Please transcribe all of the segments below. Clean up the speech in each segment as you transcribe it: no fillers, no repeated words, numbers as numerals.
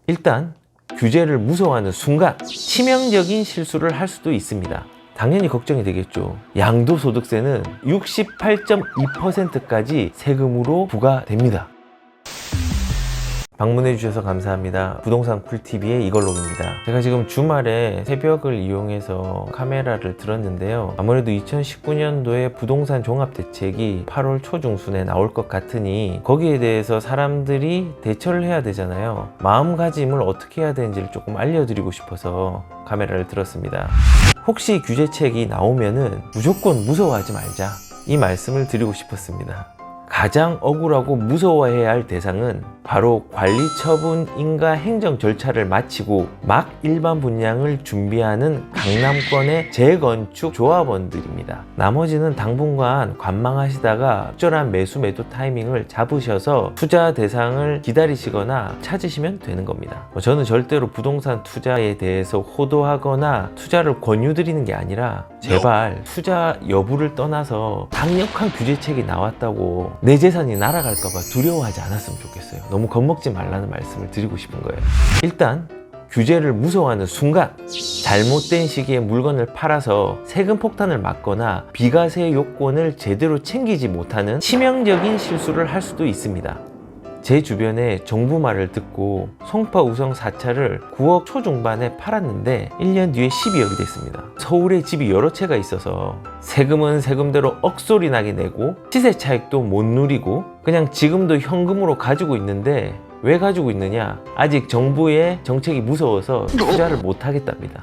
일단 규제를 무서워하는 순간 치명적인 실수를 할 수도 있습니다. 당연히 걱정이 되겠죠. 양도소득세는 68.2%까지 세금으로 부과됩니다. 방문해 주셔서 감사합니다. 부동산 쿨TV의 이걸롱입니다. 제가 지금 주말에 새벽을 이용해서 카메라를 들었는데요. 아무래도 2019년도에 부동산 종합대책이 8월 초중순에 나올 것 같으니 거기에 대해서 사람들이 대처를 해야 되잖아요. 마음가짐을 어떻게 해야 되는지를 조금 알려드리고 싶어서 카메라를 들었습니다. 혹시 규제책이 나오면은 무조건 무서워하지 말자, 이 말씀을 드리고 싶었습니다. 가장 억울하고 무서워해야 할 대상은 바로 관리처분인가 행정 절차를 마치고 막 일반 분양을 준비하는 강남권의 재건축 조합원들입니다. 나머지는 당분간 관망하시다가 적절한 매수 매도 타이밍을 잡으셔서 투자 대상을 기다리시거나 찾으시면 되는 겁니다. 저는 절대로 부동산 투자에 대해서 호도하거나 투자를 권유드리는 게 아니라 제발 투자 여부를 떠나서 강력한 규제책이 나왔다고 내 재산이 날아갈까봐 두려워하지 않았으면 좋겠어요. 너무 겁먹지 말라는 말씀을 드리고 싶은 거예요. 일단 규제를 무서워하는 순간 잘못된 시기에 물건을 팔아서 세금 폭탄을 맞거나 비과세 요건을 제대로 챙기지 못하는 치명적인 실수를 할 수도 있습니다. 제 주변에 정부 말을 듣고 송파 우성 4차를 9억 초중반에 팔았는데 1년 뒤에 12억이 됐습니다. 서울에 집이 여러 채가 있어서 세금은 세금대로 억소리 나게 내고 시세 차익도 못 누리고 그냥 지금도 현금으로 가지고 있는데 왜 가지고 있느냐? 아직 정부의 정책이 무서워서 투자를 못 하겠답니다.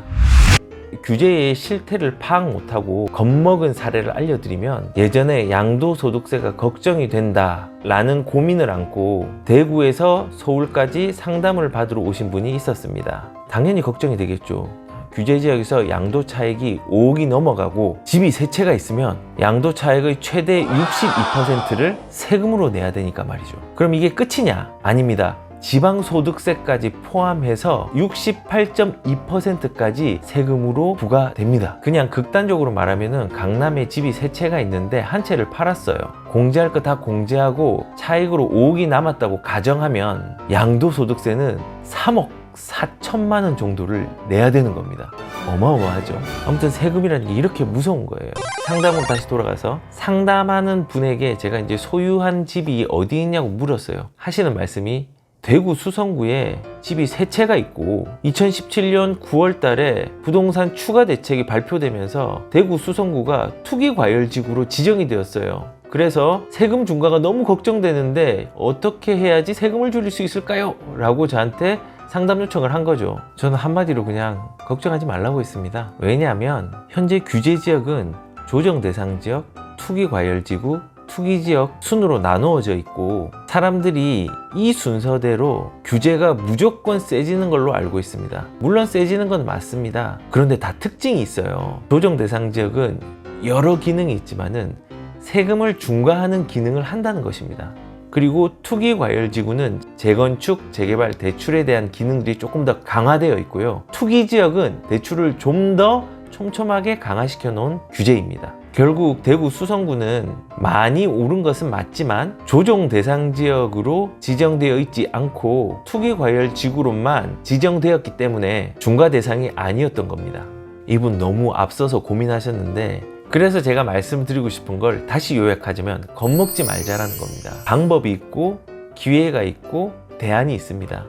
규제의 실태를 파악 못하고 겁먹은 사례를 알려드리면, 예전에 양도소득세가 걱정이 된다 라는 고민을 안고 대구에서 서울까지 상담을 받으러 오신 분이 있었습니다. 당연히 걱정이 되겠죠. 규제지역에서 양도차익이 5억이 넘어가고 집이 3채가 있으면 양도차익의 최대 62%를 세금으로 내야 되니까 말이죠. 그럼 이게 끝이냐? 아닙니다. 지방소득세까지 포함해서 68.2%까지 세금으로 부과됩니다. 그냥 극단적으로 말하면은 강남에 집이 3채가 있는데 한 채를 팔았어요. 공제할 거 다 공제하고 차익으로 5억이 남았다고 가정하면 양도소득세는 3억 4천만 원 정도를 내야 되는 겁니다. 어마어마하죠. 아무튼 세금이라는 게 이렇게 무서운 거예요. 상담으로 다시 돌아가서 상담하는 분에게 제가 이제 소유한 집이 어디 있냐고 물었어요. 하시는 말씀이 대구 수성구에 집이 3채가 있고 2017년 9월 달에 부동산 추가 대책이 발표되면서 대구 수성구가 투기과열지구로 지정이 되었어요. 그래서 세금 중과가 너무 걱정되는데 어떻게 해야지 세금을 줄일 수 있을까요? 라고 저한테 상담 요청을 한 거죠. 저는 한마디로 그냥 걱정하지 말라고 했습니다. 왜냐하면 현재 규제지역은 조정대상지역, 투기과열지구, 투기지역 순으로 나누어져 있고 사람들이 이 순서대로 규제가 무조건 세지는 걸로 알고 있습니다. 물론 세지는 건 맞습니다. 그런데 다 특징이 있어요. 조정대상지역은 여러 기능이 있지만은 세금을 중과하는 기능을 한다는 것입니다. 그리고 투기과열지구는 재건축, 재개발, 대출에 대한 기능들이 조금 더 강화되어 있고요. 투기지역은 대출을 좀 더 촘촘하게 강화시켜 놓은 규제입니다. 결국 대구 수성구는 많이 오른 것은 맞지만 조정 대상 지역으로 지정되어 있지 않고 투기과열지구로만 지정되었기 때문에 중과 대상이 아니었던 겁니다. 이분 너무 앞서서 고민하셨는데, 그래서 제가 말씀드리고 싶은 걸 다시 요약하자면 겁먹지 말자라는 겁니다. 방법이 있고 기회가 있고 대안이 있습니다.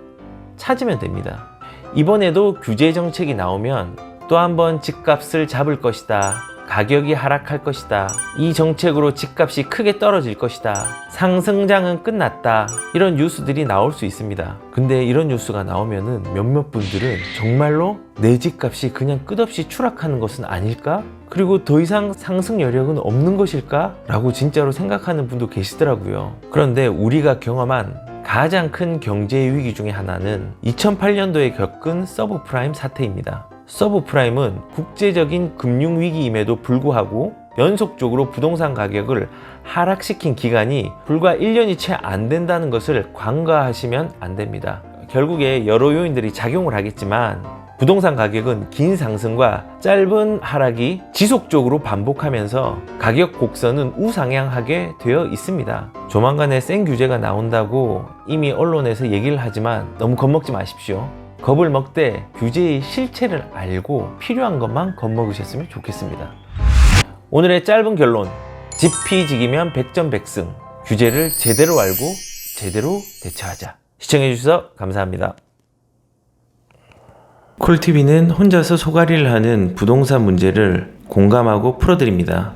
찾으면 됩니다. 이번에도 규제 정책이 나오면 또 한번 집값을 잡을 것이다, 가격이 하락할 것이다, 이 정책으로 집값이 크게 떨어질 것이다, 상승장은 끝났다, 이런 뉴스들이 나올 수 있습니다. 근데 이런 뉴스가 나오면은 몇몇 분들은 정말로 내 집값이 그냥 끝없이 추락하는 것은 아닐까? 그리고 더 이상 상승 여력은 없는 것일까? 라고 진짜로 생각하는 분도 계시더라고요. 그런데 우리가 경험한 가장 큰 경제 위기 중에 하나는 2008년도에 겪은 서브프라임 사태입니다. 서브프라임은 국제적인 금융위기임에도 불구하고 연속적으로 부동산 가격을 하락시킨 기간이 불과 1년이 채 안 된다는 것을 간과하시면 안 됩니다. 결국에 여러 요인들이 작용을 하겠지만 부동산 가격은 긴 상승과 짧은 하락이 지속적으로 반복하면서 가격 곡선은 우상향하게 되어 있습니다. 조만간에 센 규제가 나온다고 이미 언론에서 얘기를 하지만 너무 겁먹지 마십시오. 겁을 먹되 규제의 실체를 알고 필요한 것만 겁먹으셨으면 좋겠습니다. 오늘의 짧은 결론, 지피지기면 백전백승. 규제를 제대로 알고 제대로 대처하자. 시청해주셔서 감사합니다. 콜TV는 혼자서 소가리를 하는 부동산 문제를 공감하고 풀어드립니다.